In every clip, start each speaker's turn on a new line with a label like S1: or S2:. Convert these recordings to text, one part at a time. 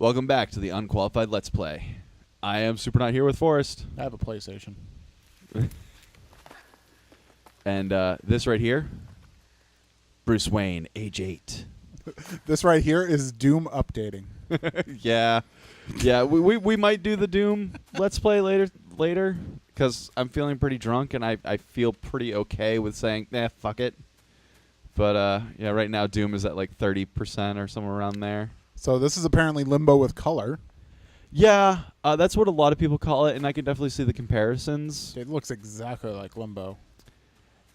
S1: Welcome back to the Unqualified Let's Play. I am Super Not here with Forrest.
S2: I have a PlayStation.
S1: And this right here, Bruce Wayne, age 8.
S2: This right here is Doom updating.
S1: Yeah. We might do the Doom Let's Play later, because I'm feeling pretty drunk, and I feel pretty okay with saying, fuck it. But, yeah, right now Doom is at like 30% or somewhere around there.
S2: So this is apparently Limbo with color.
S1: Yeah, that's what a lot of people call it, and I can definitely see the comparisons.
S2: It looks exactly like Limbo.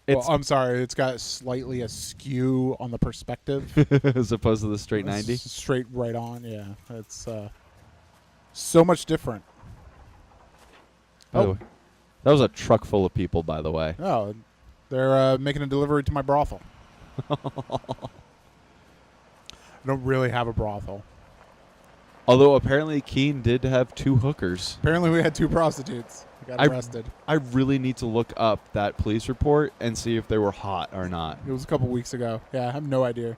S1: It's
S2: Well, I'm sorry, it's got slightly a skew on the perspective.
S1: as opposed to the straight 90.
S2: Straight right on, yeah. It's so much different.
S1: By the way, that was a truck full of people, by the way.
S2: Oh, they're making a delivery to my brothel. I don't really have a brothel.
S1: Although apparently Keene did have 2 hookers.
S2: Apparently we had 2 prostitutes. We got arrested.
S1: I really need to look up that police report and see if they were hot or not.
S2: It was a couple weeks ago. Yeah, I have no idea.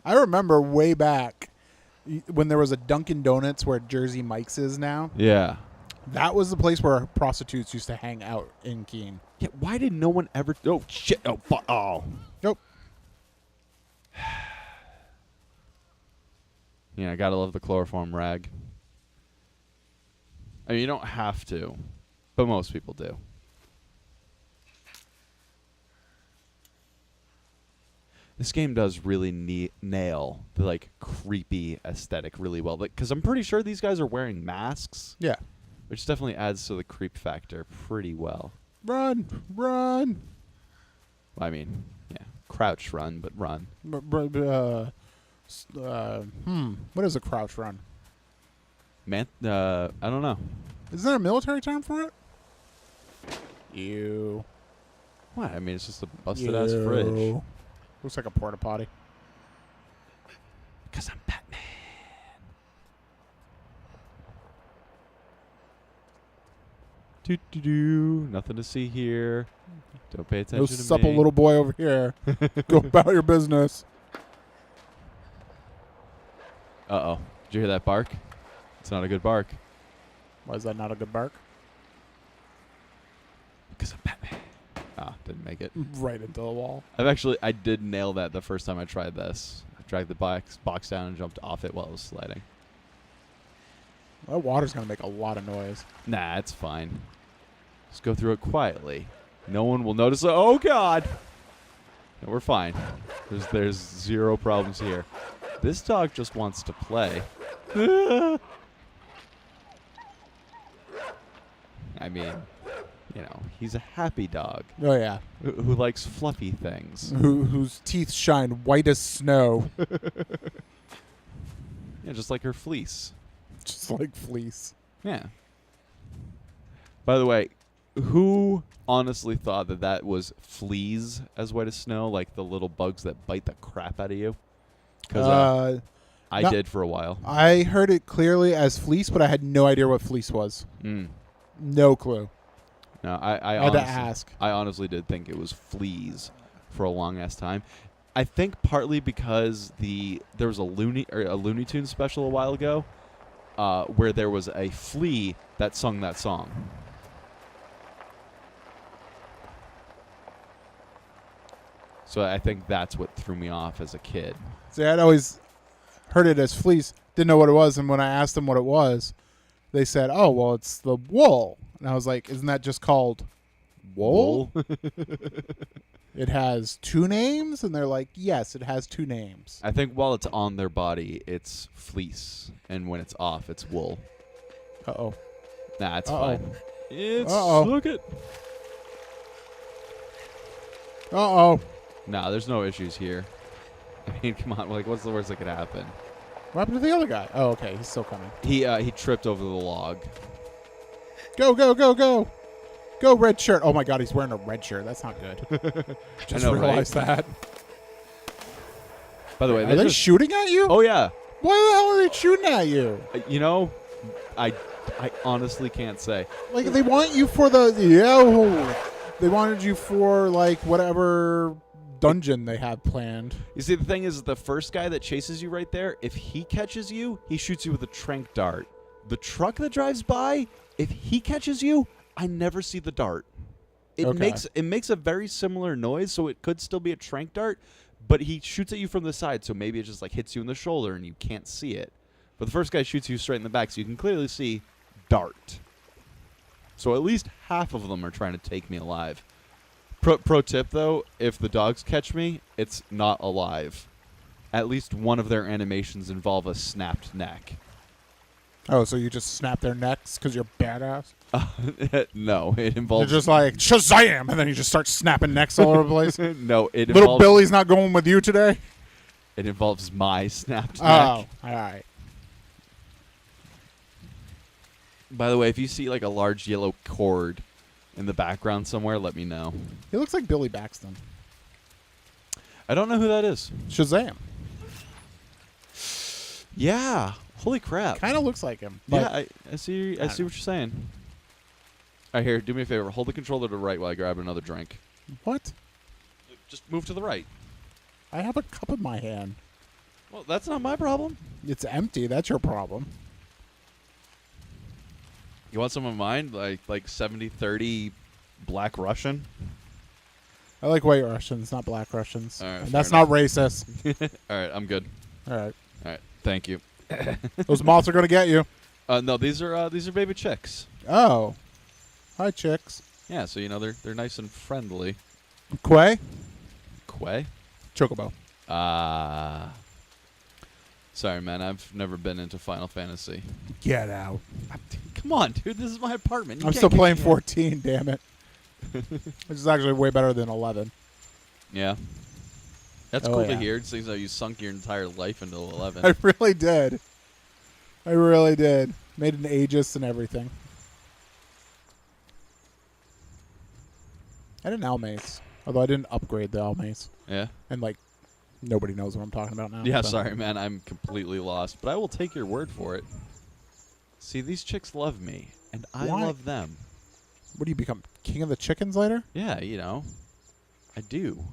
S2: I remember way back when there was a Dunkin' Donuts where Jersey Mike's is now.
S1: Yeah.
S2: That was the place where prostitutes used to hang out in Keene.
S1: Yeah, why did no one ever... Oh, shit. Oh, fuck. Oh.
S2: Nope.
S1: Yeah, I gotta love the chloroform rag. I mean, you don't have to, but most people do. This game does really nail the, like, creepy aesthetic really well. Because I'm pretty sure these guys are wearing masks.
S2: Yeah.
S1: Which definitely adds to the creep factor pretty well.
S2: Run. Run.
S1: Well, I mean, yeah, crouch run, but run.
S2: What is a crouch run?
S1: Man, I don't know.
S2: Is there a military term for it? Ew.
S1: What? I mean, it's just a busted-ass fridge.
S2: Looks like a porta potty.
S1: Because I'm Batman. Doo-doo-doo. Nothing to see here. Don't pay attention
S2: No
S1: to
S2: supple
S1: me.
S2: little boy over here. Go about your business.
S1: Uh-oh. Did you hear that bark? It's not a good bark.
S2: Why is that not a good bark?
S1: Because I'm Batman. Ah, didn't make it.
S2: Right into the wall.
S1: I did nail that the first time I tried this. I dragged the box down and jumped off it while it was sliding.
S2: That water's going to make a lot of noise.
S1: Nah, it's fine. Just go through it quietly. No one will notice. Oh, God. No, we're fine. There's zero problems here. This dog just wants to play. I mean, you know, he's a happy dog.
S2: Oh, yeah.
S1: Who likes fluffy things.
S2: Whose teeth shine white as snow.
S1: Yeah, just like her fleece.
S2: Just like fleece.
S1: Yeah. By the way, who honestly thought that was fleas as white as snow, like the little bugs that bite the crap out of you? Because I did for a while.
S2: I heard it clearly as fleece, but I had no idea what fleece was. No clue.
S1: No, I
S2: had to ask.
S1: I honestly did think it was fleas for a long ass time. I think partly because there was a Looney Tunes special a while ago, where there was a flea that sung that song. So I think that's what threw me off as a kid.
S2: See, I'd always heard it as fleece, didn't know what it was, and when I asked them what it was, they said, "Oh, well, it's the wool." And I was like, "Isn't that just called wool?" It has 2 names, and they're like, "Yes, it has 2 names."
S1: I think while it's on their body, it's fleece, and when it's off, it's wool.
S2: Uh-oh.
S1: Nah, it's fine. It's
S2: look
S1: it.
S2: Uh-oh.
S1: Nah, there's no issues here. I mean, come on, like, what's the worst that could happen?
S2: What happened to the other guy? Oh, okay, he's still coming.
S1: He tripped over the log.
S2: Go, go, go, go. Go, red shirt. Oh, my God, he's wearing a red shirt. That's not good. Just realized that.
S1: By the way,
S2: are they shooting at you?
S1: Oh, yeah.
S2: Why the hell are they shooting at you?
S1: You know, I honestly can't say.
S2: Like, they want you for the... Yeah, they wanted you for, like, whatever dungeon they have planned.
S1: You see, the thing is, the first guy that chases you right there, if he catches you, he shoots you with a tranq dart. The truck that drives by, if he catches you, I never see the dart. It makes a very similar noise, so it could still be a tranq dart, but he shoots at you from the side, so maybe it just like hits you in the shoulder and you can't see it. But the first guy shoots you straight in the back, so you can clearly see dart. So at least half of them are trying to take me alive. Pro tip, though, if the dogs catch me, it's not alive. At least one of their animations involve a snapped neck.
S2: Oh, so you just snap their necks because you're badass?
S1: No, it involves...
S2: You're just like, Shazam! And then you just start snapping necks all over the place?
S1: No, it
S2: Little
S1: involves...
S2: Billy's not going with you today?
S1: It involves my snapped neck.
S2: Oh, all right.
S1: By the way, if you see like a large yellow cord in the background somewhere, let me know.
S2: He looks like Billy Baxton.
S1: I don't know who that is.
S2: Shazam.
S1: Yeah. Holy crap.
S2: Kind of looks like him.
S1: Yeah, I see what you're saying. All right, here, do me a favor. Hold the controller to the right while I grab another drink.
S2: What?
S1: Just move to the right.
S2: I have a cup in my hand.
S1: Well, that's not my problem.
S2: It's empty. That's your problem.
S1: You want some of mine? Like 70-30 Black Russian?
S2: I like white Russians, not black Russians.
S1: All right,
S2: and that's not racist.
S1: All right, I'm good.
S2: All right.
S1: All right, thank you.
S2: Those moths are going to get you.
S1: No, these are baby chicks.
S2: Oh. Hi, chicks.
S1: Yeah, so they're nice and friendly.
S2: Quay?
S1: Quay?
S2: Chocobo.
S1: Sorry, man. I've never been into Final Fantasy.
S2: Get out.
S1: Come on, dude. This is my apartment.
S2: I'm still playing 14, damn it. Which is actually way better than 11.
S1: Yeah. That's
S2: Oh,
S1: cool
S2: yeah.
S1: to hear. It seems like you sunk your entire life into 11.
S2: I really did. I really did. Made an Aegis and everything. And an Almace. Although I didn't upgrade the Almace.
S1: Yeah?
S2: And, like, nobody knows what I'm talking about now.
S1: Yeah,
S2: so.
S1: sorry, man. I'm completely lost. But I will take your word for it. See, these chicks love me. And I
S2: Why?
S1: love them.
S2: What do you become? King of the chickens later?
S1: Yeah, I do.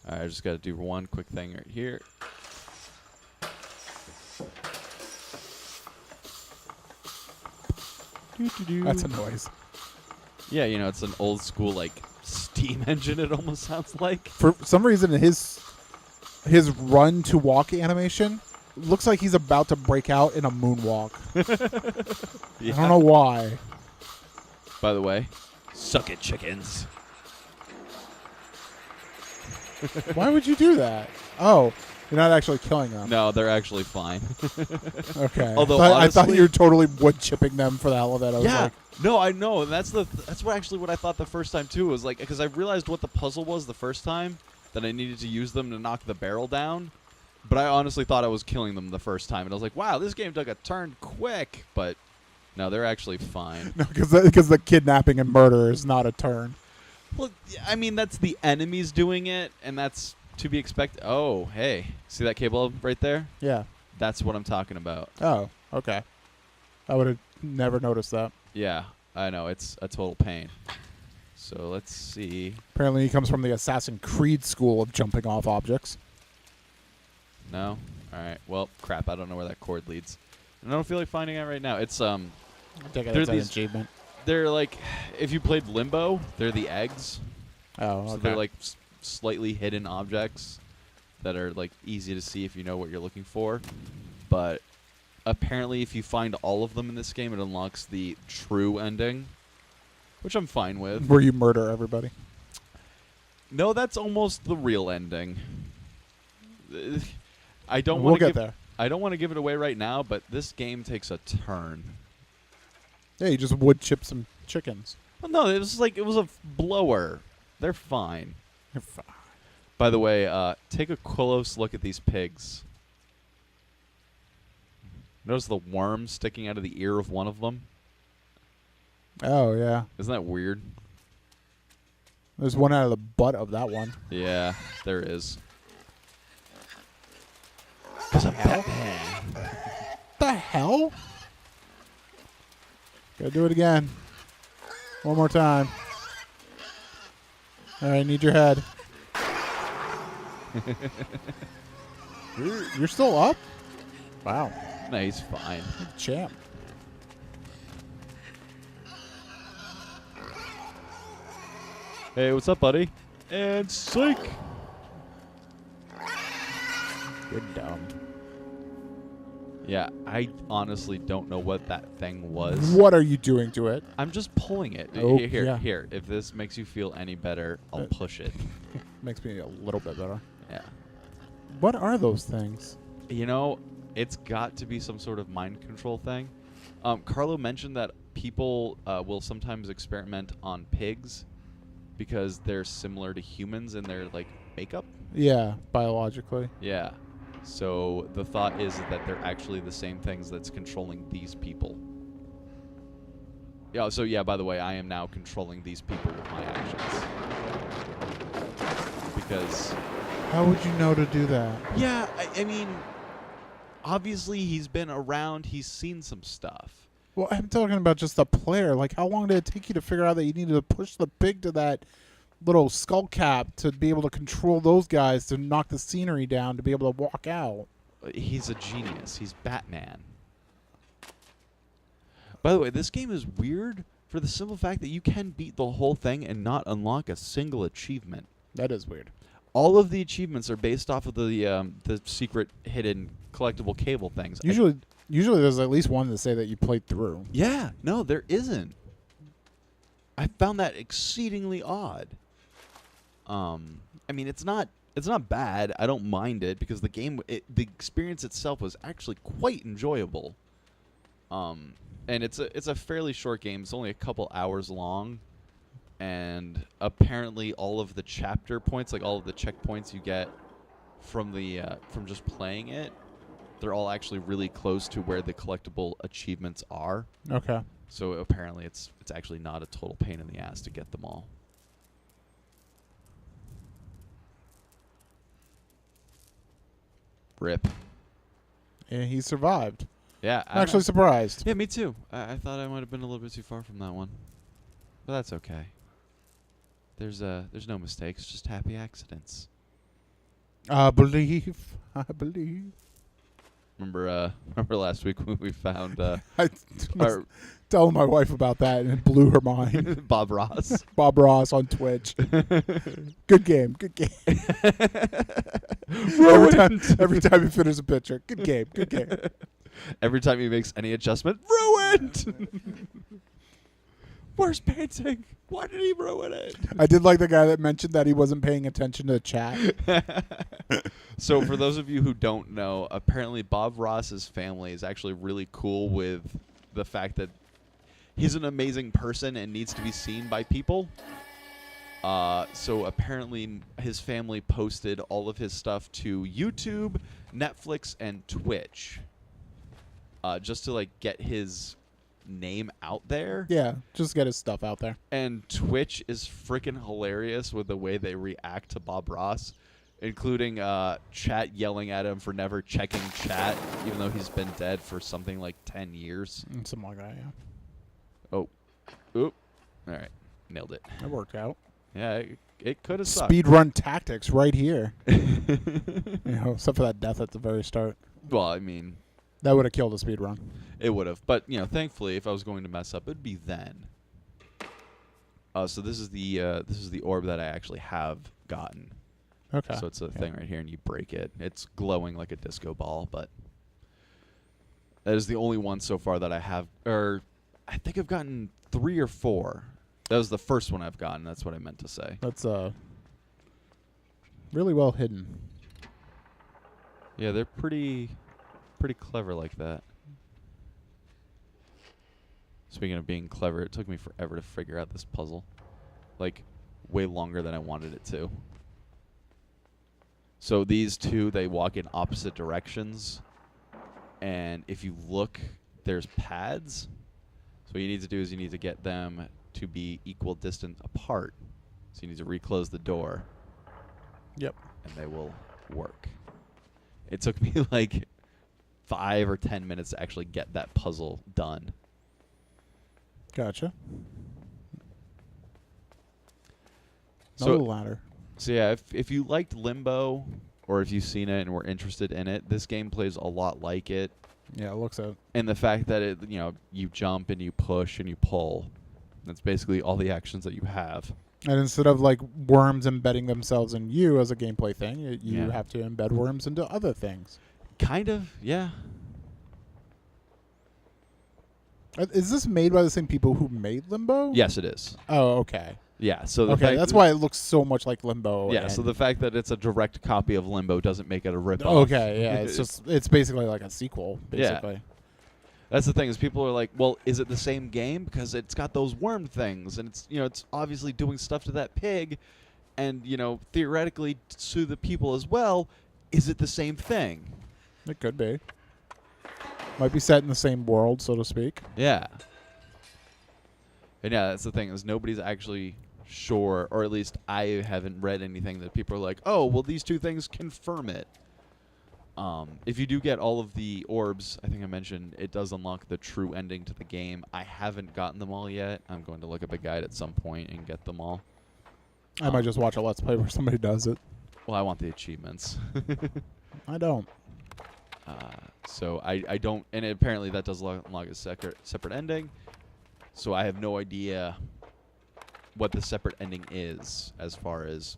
S1: All right, I just got to do one quick thing right here.
S2: That's a noise.
S1: Yeah, it's an old school, like, steam engine, it almost sounds like.
S2: For some reason, his run to walk animation looks like he's about to break out in a moonwalk.
S1: Yeah.
S2: I don't know why.
S1: By the way, suck it, chickens.
S2: Why would you do that? Oh, you're not actually killing them.
S1: No, they're actually fine.
S2: Okay.
S1: Although
S2: I thought
S1: honestly-
S2: you were totally wood chipping them for the hell of it. I was
S1: Yeah.
S2: like,
S1: No, I know. And that's what I thought the first time too. Was like, because I realized what the puzzle was the first time, that I needed to use them to knock the barrel down. But I honestly thought I was killing them the first time, and I was like, wow, this game took a turn quick. But no, they're actually fine.
S2: no, because the kidnapping and murder is not a turn.
S1: Well, I mean, that's the enemies doing it, and that's to be expected. Oh, hey, see that cable right there?
S2: Yeah.
S1: That's what I'm talking about.
S2: Oh, okay. I would have never noticed that.
S1: Yeah, I know. It's a total pain. So let's see.
S2: Apparently, he comes from the Assassin's Creed school of jumping off objects.
S1: No? All right. Well, crap. I don't know where that cord leads. And I don't feel like finding it right now. It's
S2: I take it
S1: They're
S2: as an
S1: these-
S2: achievement.
S1: they're like, if you played Limbo, they're the eggs.
S2: Oh,
S1: So
S2: okay.
S1: they're like slightly hidden objects that are like easy to see if you know what you're looking for. But apparently, if you find all of them in this game, it unlocks the true ending, which I'm fine with.
S2: Where you murder everybody.
S1: No, that's almost the real ending. I don't
S2: We'll
S1: want to
S2: get there.
S1: I don't want to give it away right now, but this game takes a turn.
S2: Yeah, you just wood chip some chickens.
S1: Well, no, it was a blower. They're fine.
S2: You're fine.
S1: By the way, take a close look at these pigs. Notice the worm sticking out of the ear of one of them?
S2: Oh, yeah.
S1: Isn't that weird?
S2: There's one out of the butt of that one.
S1: Yeah, there is.
S2: There's a hell? The hell? Gotta do it again. One more time. All right, need your head. You're still up? Wow.
S1: No, he's fine.
S2: Champ.
S1: Hey, what's up, buddy? And psych.
S2: You're dumb.
S1: Yeah, I honestly don't know what that thing was.
S2: What are you doing to it?
S1: I'm just pulling it.
S2: Oh,
S1: Here,
S2: yeah.
S1: here. If this makes you feel any better, I'll push it.
S2: Makes me a little bit better.
S1: Yeah.
S2: What are those things?
S1: You know, it's got to be some sort of mind control thing. Carlo mentioned that people will sometimes experiment on pigs because they're similar to humans in their like makeup.
S2: Yeah, biologically.
S1: Yeah. So the thought is that they're actually the same things that's controlling these people. Yeah. So yeah. By the way, I am now controlling these people with my actions because.
S2: How would you know to do that?
S1: Yeah, I mean, obviously he's been around. He's seen some stuff.
S2: Well, I'm talking about just the player. Like, how long did it take you to figure out that you needed to push the pig to that little skull cap to be able to control those guys to knock the scenery down to be able to walk out?
S1: He's a genius. He's Batman. By the way, this game is weird for the simple fact that you can beat the whole thing and not unlock a single achievement.
S2: That is weird.
S1: All of the achievements are based off of the secret hidden collectible cable things.
S2: Usually there's at least one to say that you played through.
S1: Yeah, no, there isn't. I found that exceedingly odd. I mean, it's not bad. I don't mind it because the experience itself was actually quite enjoyable. And it's a fairly short game. It's only a couple hours long, and apparently all of the chapter points, like all of the checkpoints you get from from just playing it, they're all actually really close to where the collectible achievements are.
S2: Okay.
S1: So apparently it's actually not a total pain in the ass to get them all. Rip.
S2: And he survived.
S1: Yeah.
S2: I'm actually surprised.
S1: Yeah, me too. I thought I might have been a little bit too far from that one. But that's okay. There's no mistakes, just happy accidents.
S2: I believe.
S1: Remember last week when we found
S2: I
S1: our
S2: telling my wife about that, and it blew her mind.
S1: Bob Ross.
S2: Bob Ross on Twitch. Good game. every time he finishes a picture. Good game.
S1: Every time he makes any adjustment, ruined. Worst painting. Why did he ruin it?
S2: I did like the guy that mentioned that he wasn't paying attention to the chat.
S1: So for those of you who don't know, apparently Bob Ross's family is actually really cool with the fact that he's an amazing person and needs to be seen by people. So apparently his family posted all of his stuff to YouTube, Netflix, and Twitch, just to like get his name out there.
S2: Yeah, just get his stuff out there.
S1: And Twitch is freaking hilarious with the way they react to Bob Ross, including chat yelling at him for never checking chat, even though he's been dead for something like 10 years.
S2: Something like that, yeah.
S1: Oh. Oop. All right. Nailed it.
S2: That worked out.
S1: Yeah, it could have sucked.
S2: Speedrun tactics right here. Except for that death at the very start.
S1: Well, I mean,
S2: that would have killed a speedrun.
S1: It would have. But, thankfully, if I was going to mess up, it'd be then. So this is the orb that I actually have gotten.
S2: Okay.
S1: So it's a thing right here, and you break it. It's glowing like a disco ball, but that is the only one so far that I have. Or I think I've gotten 3 or 4. That was the first one I've gotten. That's what I meant to say.
S2: That's really well hidden.
S1: Yeah, they're pretty clever like that. Speaking of being clever, it took me forever to figure out this puzzle. Like, way longer than I wanted it to. So these two, they walk in opposite directions. And if you look, there's pads. So what you need to do is you need to get them to be equal distance apart. So you need to reclose the door.
S2: Yep.
S1: And they will work. It took me like 5 or 10 minutes to actually get that puzzle done.
S2: Gotcha.
S1: So
S2: Another ladder.
S1: So yeah, if you liked Limbo, or if you've seen it and were interested in it, this game plays a lot like it.
S2: Yeah, it looks out.
S1: And the fact that you jump and you push and you pull. That's basically all the actions that you have.
S2: And instead of like worms embedding themselves in you as a gameplay thing, you
S1: Yeah.
S2: have to embed worms into other things.
S1: Kind of, yeah.
S2: Is this made by the same people who made Limbo?
S1: Yes, it is.
S2: Oh, okay.
S1: Yeah, so the
S2: Okay,
S1: fact
S2: that's why it looks so much like Limbo.
S1: Yeah, so the fact that it's a direct copy of Limbo doesn't make it a rip-off.
S2: Okay, yeah, it's basically like a sequel, basically.
S1: Yeah. That's the thing is people are like, well, is it the same game because it's got those worm things and it's obviously doing stuff to that pig, and theoretically to the people as well. Is it the same thing?
S2: It could be. Might be set in the same world, so to speak.
S1: Yeah. And yeah, that's the thing is nobody's actually sure, or at least I haven't read anything that people are like, oh, well, these two things confirm it. If you do get all of the orbs, I think I mentioned, it does unlock the true ending to the game. I haven't gotten them all yet. I'm going to look up a guide at some point and get them all.
S2: I might just watch a Let's Play where somebody does it.
S1: Well, I want the achievements.
S2: I don't.
S1: So I don't, and apparently that does unlock a separate ending. So I have no idea what the separate ending is as far as,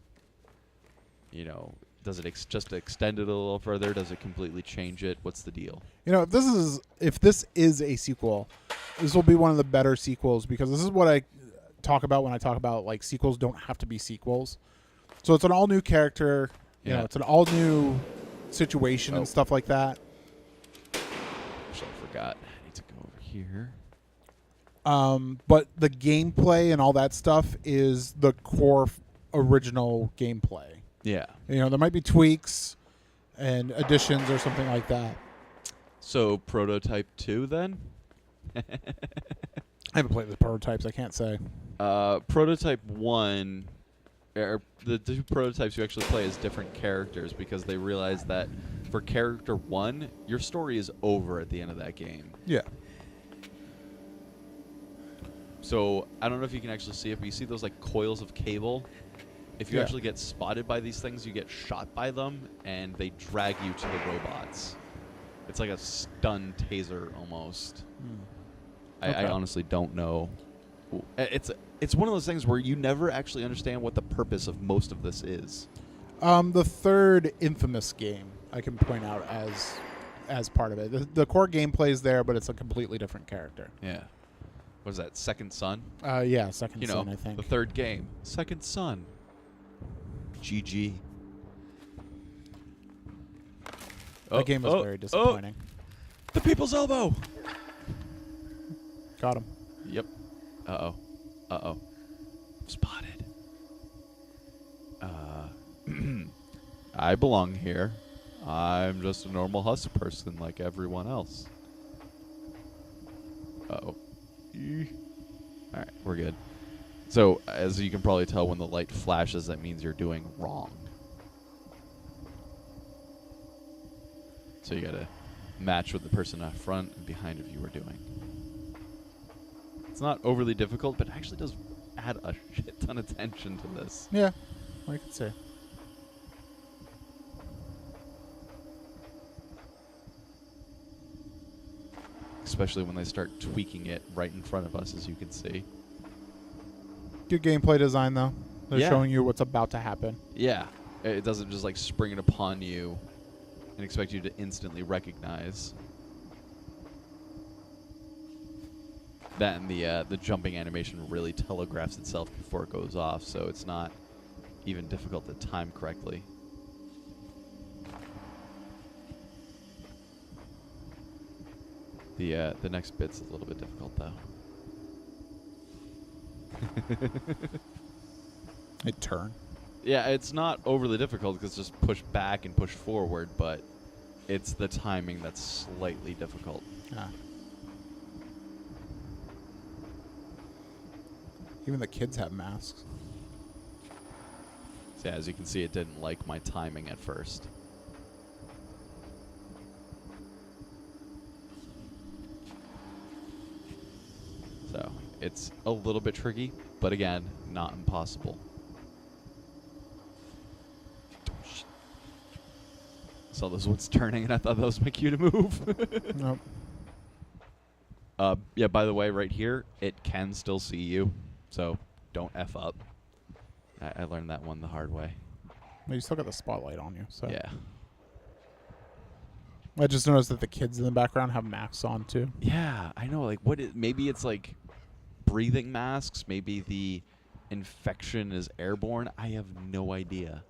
S1: does it just extend it a little further? Does it completely change it? What's the deal?
S2: If this is a sequel, this will be one of the better sequels because this is what I talk about when I talk about like sequels don't have to be sequels. So it's an all new character, it's an all new situation and stuff like that.
S1: Actually, I forgot. I need to go over here.
S2: But the gameplay and all that stuff is the core original gameplay.
S1: Yeah.
S2: There might be tweaks and additions or something like that.
S1: So Prototype 2 then?
S2: I haven't played the prototypes. I can't say.
S1: Prototype 1, the two prototypes you actually play as different characters because they realize that for character 1, your story is over at the end of that game.
S2: Yeah.
S1: So I don't know if you can actually see it, but you see those like coils of cable? If you actually get spotted by these things, you get shot by them, and they drag you to the robots. It's like a stun taser almost. I honestly don't know. It's one of those things where you never actually understand what the purpose of most of this is.
S2: The third Infamous game I can point out as part of it. The core gameplay is there, but it's a completely different character.
S1: Yeah. What is that, Second Son?
S2: Yeah, Second Son, I think.
S1: The third game. Second Son. GG.
S2: That game was very disappointing.
S1: The people's elbow!
S2: Got him.
S1: Yep. Uh-oh. Spotted. I belong here. I'm just a normal husk person like everyone else. Uh-oh. Alright, we're good. So, as you can probably tell, when the light flashes, that means you're doing wrong. So you gotta match what the person in front and behind of you are doing. It's not overly difficult, but it actually does add a shit ton of tension to this.
S2: Yeah, I could say.
S1: Especially when they start tweaking it right in front of us, as you can see.
S2: Good gameplay design, though. They're
S1: Yeah.
S2: showing you what's about to happen.
S1: Yeah. It doesn't just like spring it upon you and expect you to instantly recognize. That and the jumping animation really telegraphs itself before it goes off, so it's not even difficult to time correctly. The next bit's a little bit difficult though.
S2: It turn.
S1: Yeah, it's not overly difficult because it's just push back and push forward, but it's the timing that's slightly difficult.
S2: Ah. Even the kids have masks.
S1: So yeah, as you can see, it didn't like my timing at first. So it's a little bit tricky, but again, not impossible. Saw those ones turning, and I thought that was my cue to move.
S2: Nope.
S1: Yeah, by the way, right here, it can still see you, so don't F up. I learned that one the hard way.
S2: Well, you still got the spotlight on you. So
S1: Yeah.
S2: I just noticed that the kids in the background have masks on too.
S1: Yeah, I know. Like, maybe it's like breathing masks. Maybe the infection is airborne. I have no idea.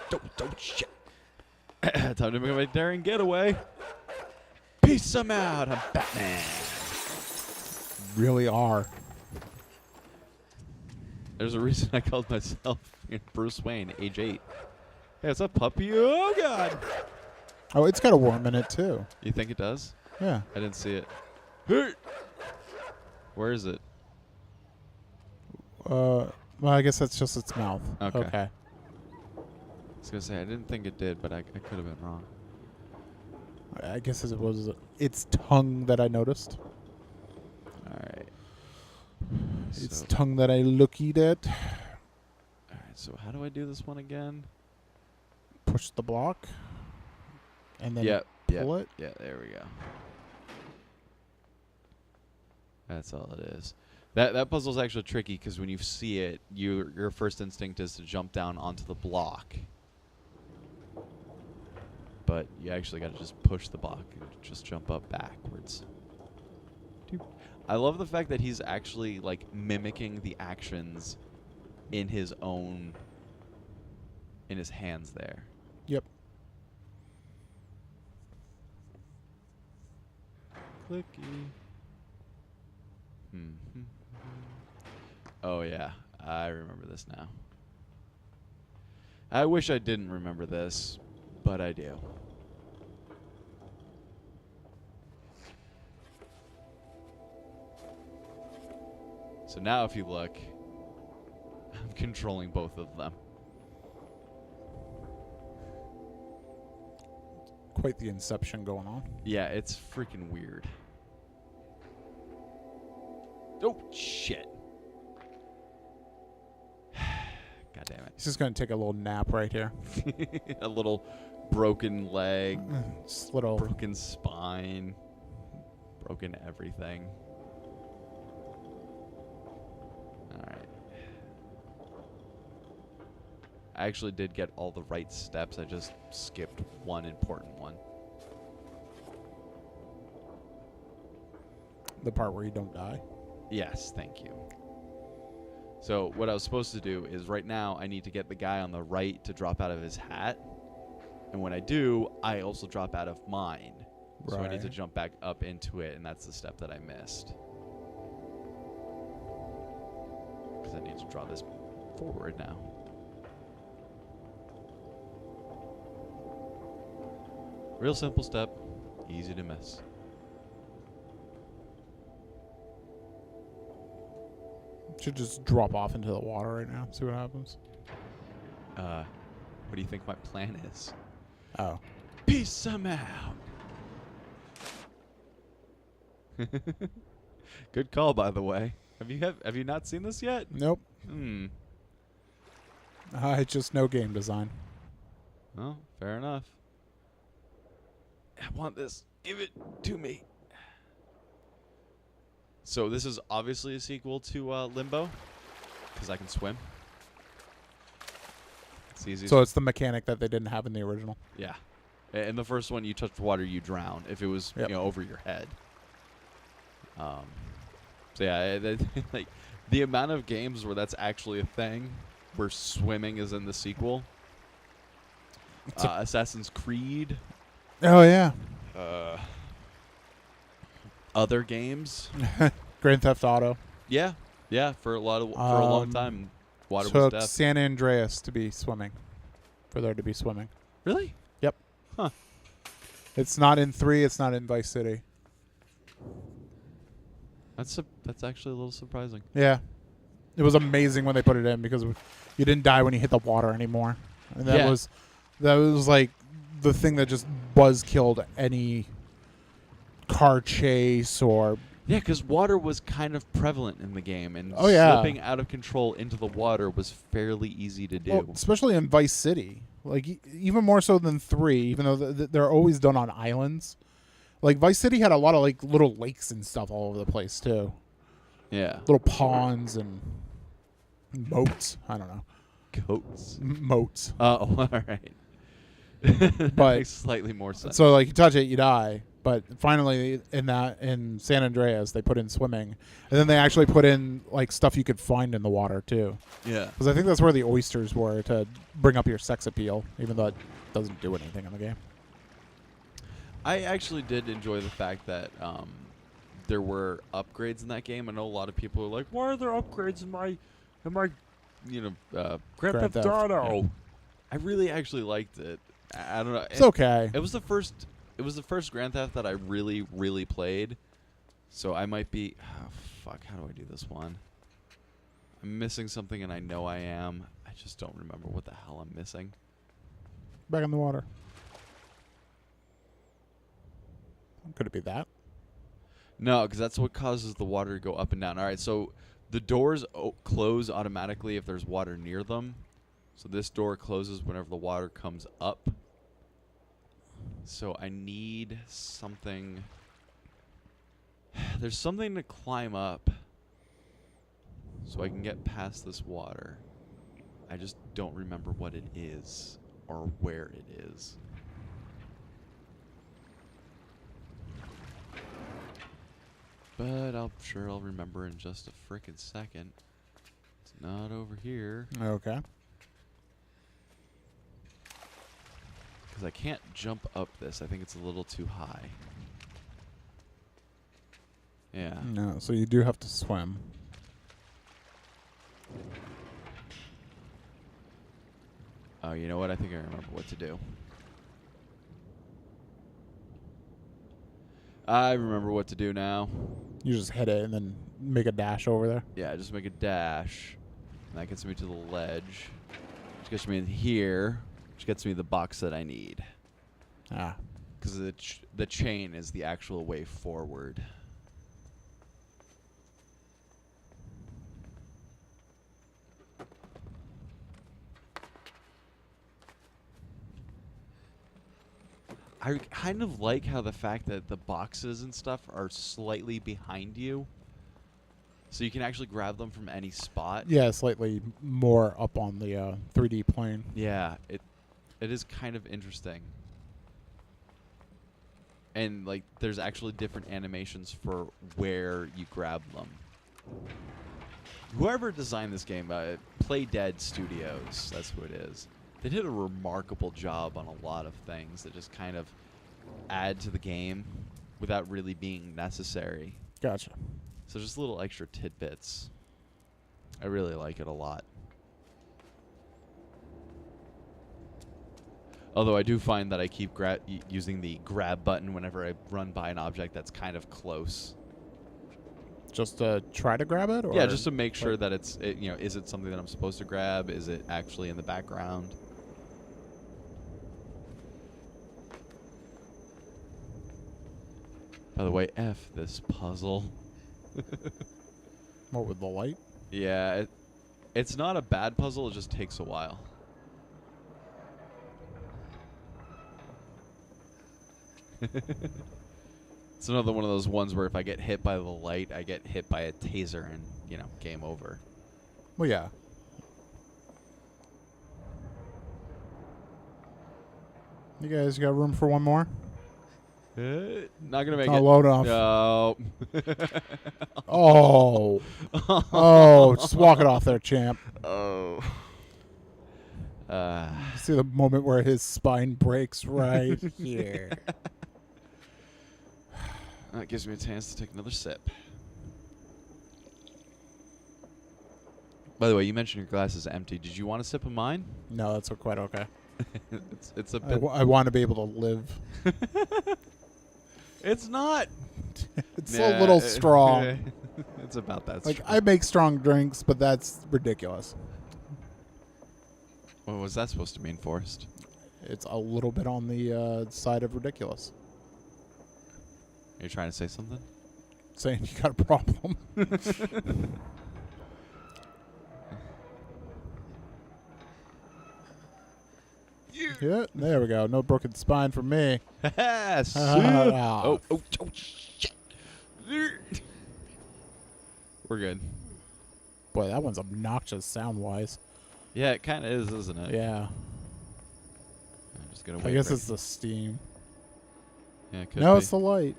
S1: Don't shit. Time to make my daring getaway. Peace some out. I'm Batman.
S2: Really are.
S1: There's a reason I called myself Bruce Wayne, age 8. Hey, what's up, puppy? Oh, God.
S2: Oh, it's got a worm in it too.
S1: You think it does?
S2: Yeah.
S1: I didn't see it. Hey! Where is it?
S2: Well, I guess that's just its mouth.
S1: Okay. I was going to say, I didn't think it did, but I could have been wrong.
S2: I guess it was its tongue that I noticed.
S1: All right.
S2: Its
S1: So-
S2: tongue that I looked at.
S1: All right, so how do I do this one again?
S2: Push the block. And then
S1: Yep.
S2: pull it.
S1: Yeah, there we go. That's all it is. That puzzle's actually tricky because when you see it, your first instinct is to jump down onto the block. But you actually got to just push the block and just jump up backwards. Dude, I love the fact that he's actually like mimicking the actions in his hands there.
S2: Yep.
S1: Clicky. Oh yeah, I remember this now. I wish I didn't remember this, but I do. So now if you look, I'm controlling both of them.
S2: Quite the inception going on.
S1: Yeah, it's freaking weird. Oh, shit. God damn it.
S2: He's just going to take a little nap right here.
S1: A little broken leg,
S2: Just little.
S1: broken spine, broken everything. Alright. I actually did get all the right steps. I just skipped one important one.
S2: The part where you don't die.
S1: Yes, thank you. So what I was supposed to do is right now I need to get the guy on the right to drop out of his hat. And when I do, I also drop out of mine. So I need to
S2: Right.
S1: jump back up into it, and that's the step that I missed. Because I need to draw this forward now. Real simple step, easy to miss.
S2: Should just drop off into the water right now. See what happens.
S1: What do you think my plan is?
S2: Oh.
S1: Peace some out. Good call, by the way. Have you not seen this yet?
S2: Nope. I just know game design.
S1: Well, fair enough. I want this. Give it to me. So this is obviously a sequel to Limbo, because I can swim. It's easy.
S2: So it's the mechanic that they didn't have in the original.
S1: Yeah. In the first one, you touch water, you drown. If it was
S2: Yep.
S1: over your head. So yeah, like the amount of games where that's actually a thing, where swimming is in the sequel. Assassin's Creed.
S2: Oh yeah.
S1: Other games.
S2: Grand Theft Auto.
S1: Yeah, for a long time, water was
S2: Took
S1: death.
S2: San Andreas to be swimming. For there to be swimming.
S1: Really?
S2: Yep.
S1: Huh.
S2: It's not in 3. It's not in Vice City.
S1: That's actually a little surprising.
S2: Yeah. It was amazing when they put it in because you didn't die when you hit the water anymore. And that was like the thing that just buzz killed any car chase or
S1: Yeah, because water was kind of prevalent in the game, and
S2: Oh, yeah.
S1: slipping out of control into the water was fairly easy to do.
S2: Well, especially in Vice City, like even more so than 3, even though they're always done on islands. Like Vice City had a lot of like little lakes and stuff all over the place too,
S1: Yeah.
S2: little ponds and moats. I don't know,
S1: Goats.
S2: moats.
S1: Oh, all right. That
S2: But-
S1: makes slightly more sense.
S2: So like you touch it, you die. But finally, in San Andreas, they put in swimming, and then they actually put in like stuff you could find in the water too.
S1: Yeah.
S2: Because I think that's where the oysters were to bring up your sex appeal, even though it doesn't do anything in the game.
S1: I actually did enjoy the fact that there were upgrades in that game. I know a lot of people are like, "Why are there upgrades in my, Grand
S2: Grand
S1: Theft
S2: Theft,
S1: Auto?"
S2: yeah.
S1: I really actually liked it. I don't know.
S2: It's okay.
S1: It was the first. It was the first Grand Theft that I really, really played. So I might be. Oh, fuck! How do I do this one? I'm missing something, and I know I am. I just don't remember what the hell I'm missing.
S2: Back in the water. Could it be that?
S1: No, because that's what causes the water to go up and down. All right, so the doors close automatically if there's water near them. So this door closes whenever the water comes up. So I need something. There's something to climb up so I can get past this water. I just don't remember what it is or where it is. But I'm sure I'll remember in just a frickin' second. It's not over here.
S2: Okay.
S1: Because I can't jump up this. I think it's a little too high. Yeah.
S2: No, so you do have to swim.
S1: Oh, you know what? I think I remember what to do. I remember what to do now.
S2: You just hit it and then make a dash over there.
S1: Yeah, just make a dash. And that gets me to the ledge. Which gets me in here. Which gets me the box that I need.
S2: Ah.
S1: Because the chain is the actual way forward. I kind of like how the fact that the boxes and stuff are slightly behind you. So you can actually grab them from any spot.
S2: Yeah, slightly more up on the 3D plane.
S1: Yeah, it is kind of interesting. And like there's actually different animations for where you grab them. Whoever designed this game, Play Dead Studios, that's who it is. They did a remarkable job on a lot of things that just kind of add to the game without really being necessary.
S2: Gotcha.
S1: So just little extra tidbits. I really like it a lot. Although I do find that I keep using the grab button whenever I run by an object that's kind of close.
S2: Just to try to grab it? Or
S1: Yeah, just to make sure that is it something that I'm supposed to grab? Is it actually in the background? By the way, F this puzzle.
S2: What, with the light?
S1: Yeah, it's not a bad puzzle, it just takes a while. It's another one of those ones where if I get hit by the light, I get hit by a taser and, game over.
S2: Well, yeah. You guys got room for one more?
S1: Not gonna make
S2: Not
S1: it.
S2: low enough.
S1: No.
S2: Oh. Oh, just walk it off there, champ.
S1: Oh.
S2: See the moment where his spine breaks right here.
S1: That gives me a chance to take another sip. By the way, you mentioned your glass is empty. Did you want a sip of mine?
S2: No, that's quite okay.
S1: It's a bit.
S2: I want to be able to live.
S1: It's not.
S2: It's a little strong.
S1: It's about that
S2: Like,
S1: strong.
S2: I make strong drinks, but that's ridiculous.
S1: What was that supposed to mean, Forrest?
S2: It's a little bit on the side of ridiculous.
S1: Are you trying to say something?
S2: saying you got a problem. Yeah, there we go. No broken spine for me.
S1: Oh, shit. We're good.
S2: Boy, that one's obnoxious sound-wise.
S1: Yeah, it kind of is, isn't it?
S2: Yeah.
S1: I'm just gonna
S2: I
S1: wait.
S2: guess
S1: for
S2: it's the steam.
S1: Yeah, it could
S2: No,
S1: be.
S2: it's the light.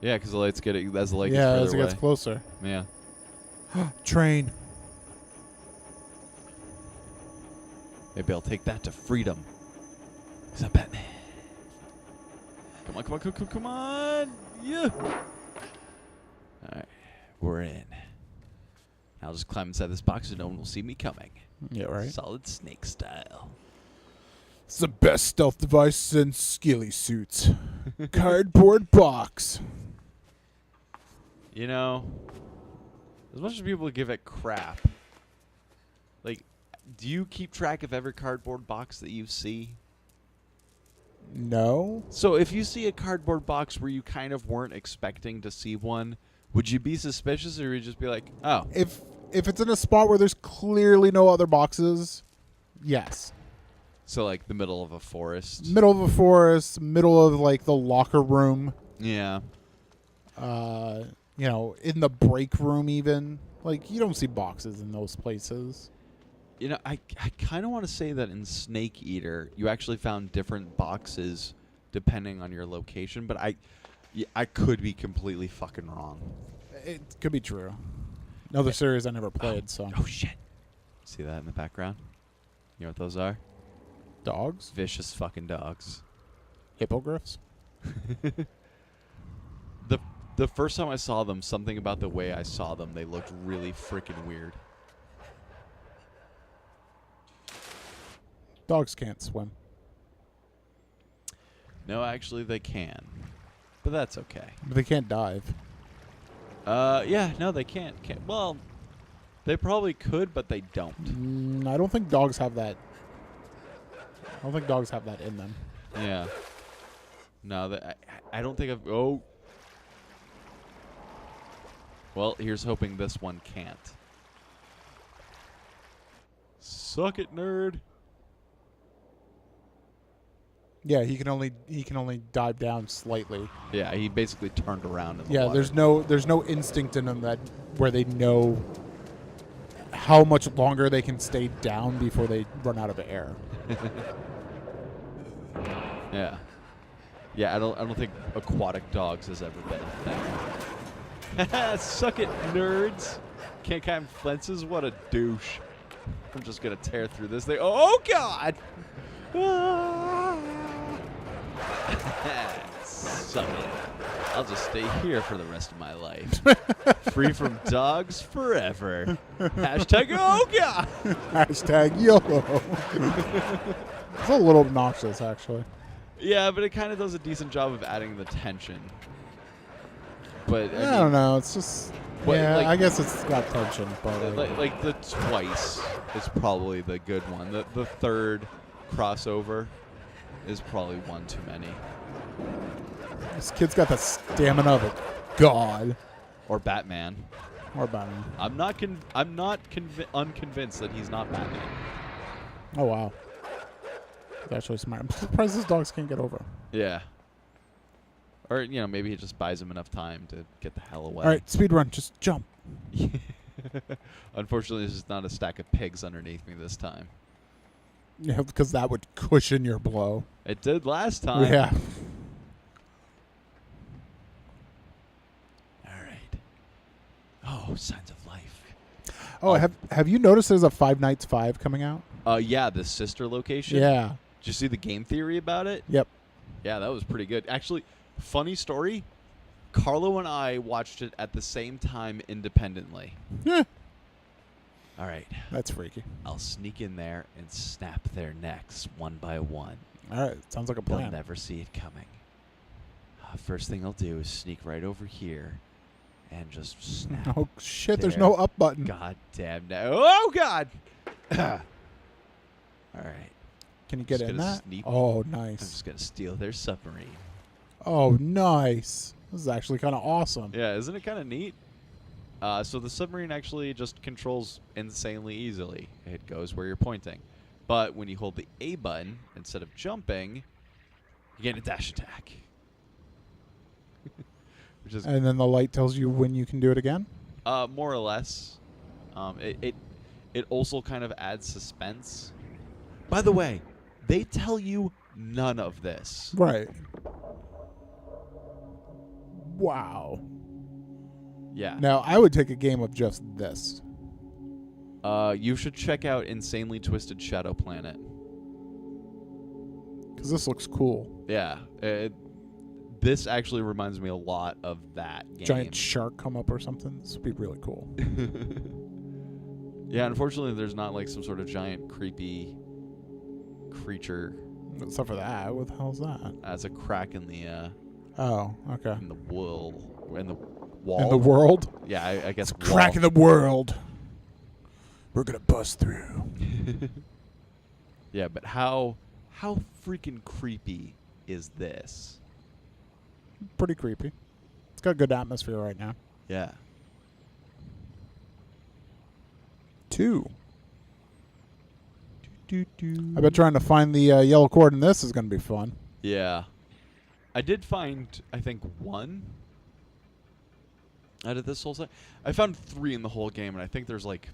S1: Yeah, because the light's getting as the light
S2: Yeah,
S1: gets
S2: as it
S1: further
S2: gets
S1: away.
S2: closer.
S1: Yeah.
S2: Train.
S1: Maybe I'll take that to freedom. Is that Batman? Come on, come on, come on, come on! Yeah. All right, we're in. I'll just climb inside this box so no one will see me coming.
S2: Yeah, right.
S1: Solid Snake style.
S2: It's the best stealth device in skilly suits. Cardboard box.
S1: You know, as much as people give it crap, like, do you keep track of every cardboard box that you see?
S2: No.
S1: So if you see a cardboard box where you kind of weren't expecting to see one, would you be suspicious, or would you just be like, oh?
S2: If it's in a spot where there's clearly no other boxes, yes.
S1: So like the middle of a forest?
S2: Middle of a forest, middle of like the locker room.
S1: Yeah.
S2: You know, in the break room even. Like, you don't see boxes in those places.
S1: You know, I kind of want to say that in Snake Eater, you actually found different boxes depending on your location, but I could be completely fucking wrong.
S2: It could be true. Another series I never played, so.
S1: Oh, shit. See that in the background? You know what those are?
S2: Dogs?
S1: Vicious fucking dogs.
S2: Hippogriffs?
S1: The first time I saw them, something about the way I saw them, they looked really freaking weird.
S2: Dogs can't swim.
S1: No, actually, they can. But that's okay.
S2: But they can't dive.
S1: Yeah, no, they can't. Well, they probably could, but they don't.
S2: I don't think dogs have that. I don't think dogs have that in them.
S1: Yeah. No, I don't think I've... Oh. Well, here's hoping this one can't. Suck it, nerd.
S2: Yeah, he can only dive down slightly.
S1: Yeah, he basically turned around in the water.
S2: there's no instinct in them that where they know how much longer they can stay down before they run out of air.
S1: Yeah. Yeah, I don't think aquatic dogs has ever been a thing. Suck it, nerds. Can't climb fences? What a douche. I'm just gonna tear through this thing. Oh god! Suck it. I'll just stay here for the rest of my life. Free from dogs forever. Hashtag oh god!
S2: Hashtag YOLO. It's a little obnoxious, actually.
S1: Yeah, but it kind of does a decent job of adding the tension. But
S2: I don't know. It's just yeah.
S1: like,
S2: I guess it's got tension, but
S1: like the twice is probably the good one. The third crossover is probably one too many.
S2: This kid's got the stamina of a god.
S1: Or Batman.
S2: Or Batman.
S1: I'm not unconvinced that he's not Batman.
S2: Oh wow. He's actually smart. I'm surprised his dogs can't get over.
S1: Yeah. Or, you know, maybe he just buys him enough time to get the hell away.
S2: All right, speed run. Just jump.
S1: Unfortunately, there's just not a stack of pigs underneath me this time.
S2: Yeah, because that would cushion your blow.
S1: It did last time.
S2: Yeah.
S1: All right. Oh, signs of life.
S2: Oh, have you noticed there's a Five Nights 5 coming out?
S1: Yeah, the sister location.
S2: Yeah.
S1: Did you see the game theory about it?
S2: Yep.
S1: Yeah, that was pretty good. Actually, funny story, Carlo and I watched it at the same time independently.
S2: Yeah.
S1: All right.
S2: That's freaky.
S1: I'll sneak in there and snap their necks one by one.
S2: All right. Sounds like a
S1: They'll
S2: plan.
S1: never see it coming. First thing I'll do is sneak right over here and just snap.
S2: Oh, shit. There's
S1: their
S2: no up button.
S1: goddamn neck. Oh, God. All right.
S2: Can you get
S1: Just
S2: in
S1: gonna
S2: that?
S1: sneak.
S2: Oh,
S1: I'm
S2: nice.
S1: just going to steal their submarine.
S2: Oh, nice. This is actually kind of awesome.
S1: Yeah, isn't it kind of neat? So the submarine actually just controls insanely easily. It goes where you're pointing. But when you hold the A button, instead of jumping, you get a dash attack. Which is
S2: And then the light tells you when you can do it again?
S1: more or less. It also kind of adds suspense. By the way, they tell you none of this.
S2: Right. Wow.
S1: Yeah.
S2: Now, I would take a game of just this.
S1: You should check out Insanely Twisted Shadow Planet.
S2: Because this looks cool.
S1: Yeah. This actually reminds me a lot of that game.
S2: Giant shark come up or something. This would be really cool.
S1: Yeah, unfortunately, there's not like some sort of giant creepy creature.
S2: Except for that. What the hell's that?
S1: That's a crack in the
S2: Oh, okay.
S1: in the wall.
S2: In the world?
S1: Yeah, I guess.
S2: It's a crack in the world. We're going to bust through.
S1: Yeah, but how freaking creepy is this?
S2: Pretty creepy. It's got good atmosphere right now.
S1: Yeah.
S2: 2. I bet trying to find the yellow cord in this is going to be fun.
S1: Yeah. I did find, I think, 1 out of this whole set. I found 3 in the whole game, and I think there's like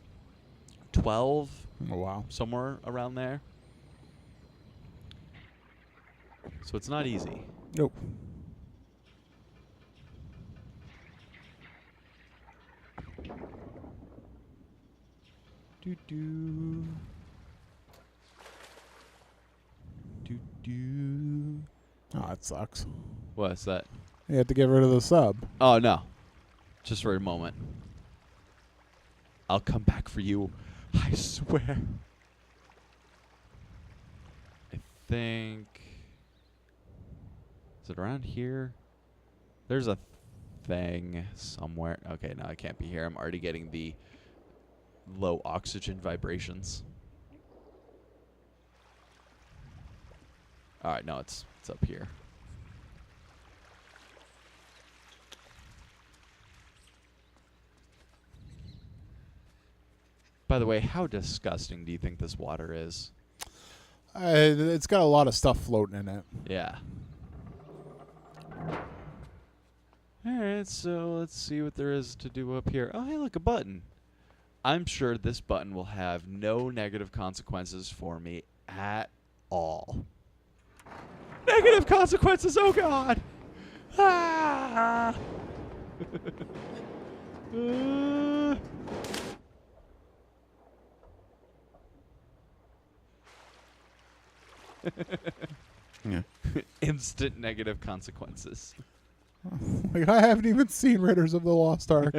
S1: 12
S2: Oh, wow.
S1: somewhere around there. So it's not easy.
S2: Nope.
S1: Do do. Do do.
S2: Oh, that sucks.
S1: What's that?
S2: You have to get rid of the sub.
S1: Oh no. Just for a moment. I'll come back for you. I swear. I think. Is it around here? There's a thing somewhere. Okay, no, it can't be here. I'm already getting the low oxygen vibrations. Alright, no, it's up here. By the way, how disgusting do you think this water is?
S2: It's got a lot of stuff floating in it.
S1: Yeah. Alright, so let's see what there is to do up here. Oh, hey, look, a button. I'm sure this button will have no negative consequences for me at all. Negative consequences, oh god! Ah!
S2: Yeah.
S1: Instant negative consequences.
S2: Like, I haven't even seen Raiders of the Lost Ark.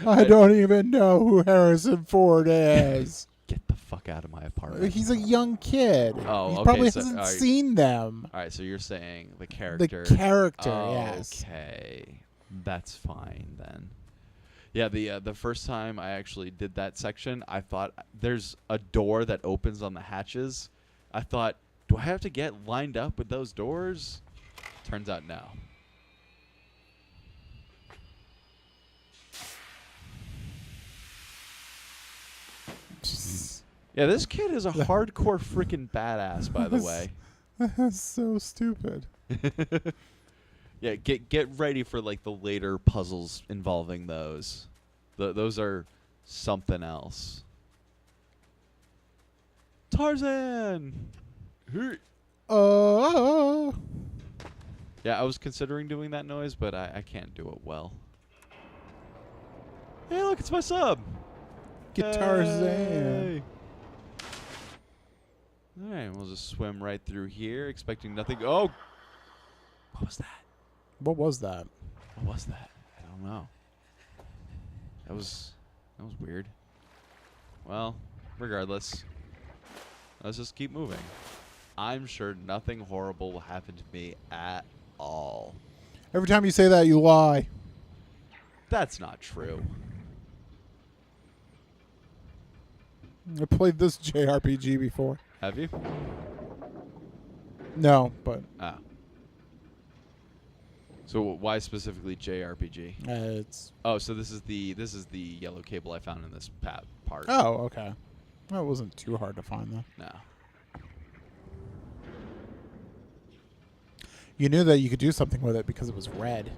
S2: I don't even know who Harrison Ford is.
S1: Get the fuck out of my apartment.
S2: He's a young kid.
S1: Oh,
S2: he
S1: okay,
S2: probably
S1: so-
S2: hasn't
S1: alright.
S2: seen them.
S1: Alright, so you're saying the character.
S2: The character, yes.
S1: Okay. That's fine then. Yeah, the first time I actually did that section, I thought there's a door that opens on the hatches. I thought, do I have to get lined up with those doors? Turns out no. Yeah, this kid is a hardcore freaking badass, by the way.
S2: That's so stupid.
S1: Yeah, get ready for like the later puzzles involving those. Those are something else. Tarzan. Yeah, I was considering doing that noise, but I can't do it well. Hey, look, it's my sub.
S2: Tarzan.
S1: All right, we'll just swim right through here, expecting nothing. Oh, what was that?
S2: What was that?
S1: What was that? I don't know. That was weird. Well, regardless, let's just keep moving. I'm sure nothing horrible will happen to me at all.
S2: Every time you say that, you lie.
S1: That's not true.
S2: I played this JRPG before.
S1: Have you?
S2: No, but
S1: Ah. So why specifically JRPG?
S2: It's
S1: Oh, so this is the yellow cable I found in this part.
S2: oh okay. Well, it wasn't too hard to find though.
S1: No.
S2: You knew that you could do something with it because it was red.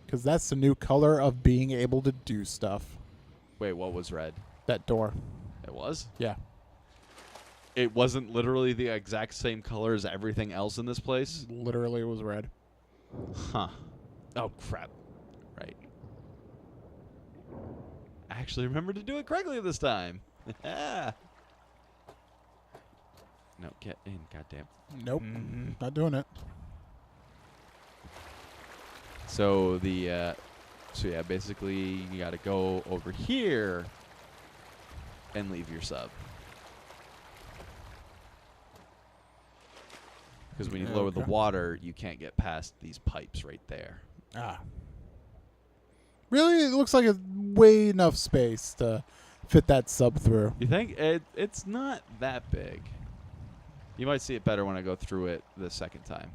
S2: Because that's the new color of being able to do stuff.
S1: Wait, what was red?
S2: That door.
S1: It was?
S2: Yeah.
S1: It wasn't literally the exact same color as everything else in this place?
S2: Literally, it was red.
S1: Huh. Oh, crap. Right. I actually remembered to do it correctly this time. No, get in, goddamn.
S2: Nope. Not doing it.
S1: So so yeah, basically you got to go over here and leave your sub. Because when you lower the water, you can't get past these pipes right there.
S2: Ah. Really? It looks like it's way enough space to fit that sub through.
S1: You think? It's not that big. You might see it better when I go through it the second time.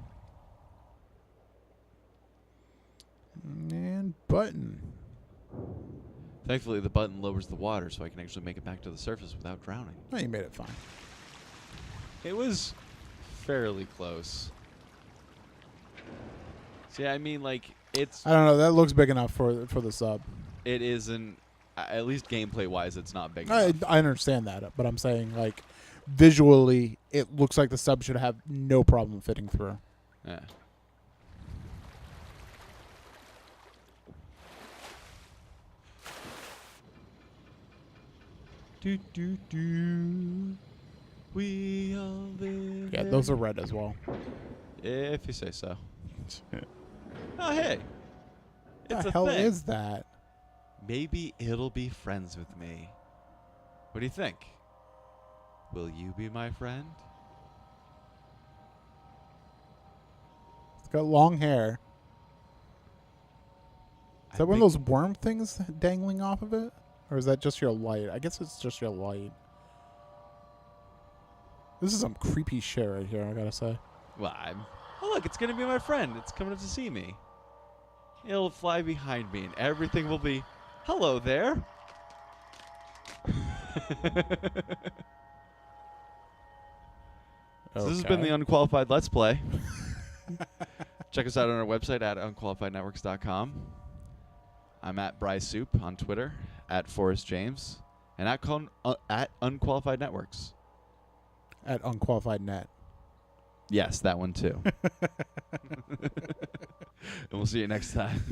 S2: And button.
S1: Thankfully, the button lowers the water so I can actually make it back to the surface without drowning.
S2: Oh, you made it fine.
S1: It was fairly close. See, I mean, like, it's...
S2: I don't know. That looks big enough for the sub.
S1: It isn't... At least gameplay-wise, it's not big
S2: I
S1: enough.
S2: understand that, but I'm saying, like, visually, it looks like the sub should have no problem fitting through.
S1: Yeah. Do, do, do. We all live.
S2: Yeah, those are red as well.
S1: If you say so. Oh, hey. It's
S2: The
S1: a
S2: hell
S1: thing.
S2: is that?
S1: Maybe it'll be friends with me. What do you think? Will you be my friend?
S2: It's got long hair. Is that one of those worm things dangling off of it? Or is that just your light? I guess it's just your light. This is some creepy shit right here, I gotta say.
S1: Well, oh, look, it's going to be my friend. It's coming up to see me. It'll fly behind me, and everything will be, hello there. So this has been the Unqualified Let's Play. Check us out on our website at unqualifiednetworks.com. I'm at Bryce Soup on Twitter, at Forrest James, and at Unqualified Networks.
S2: At Unqualified Net.
S1: Yes, that one too. And we'll see you next time.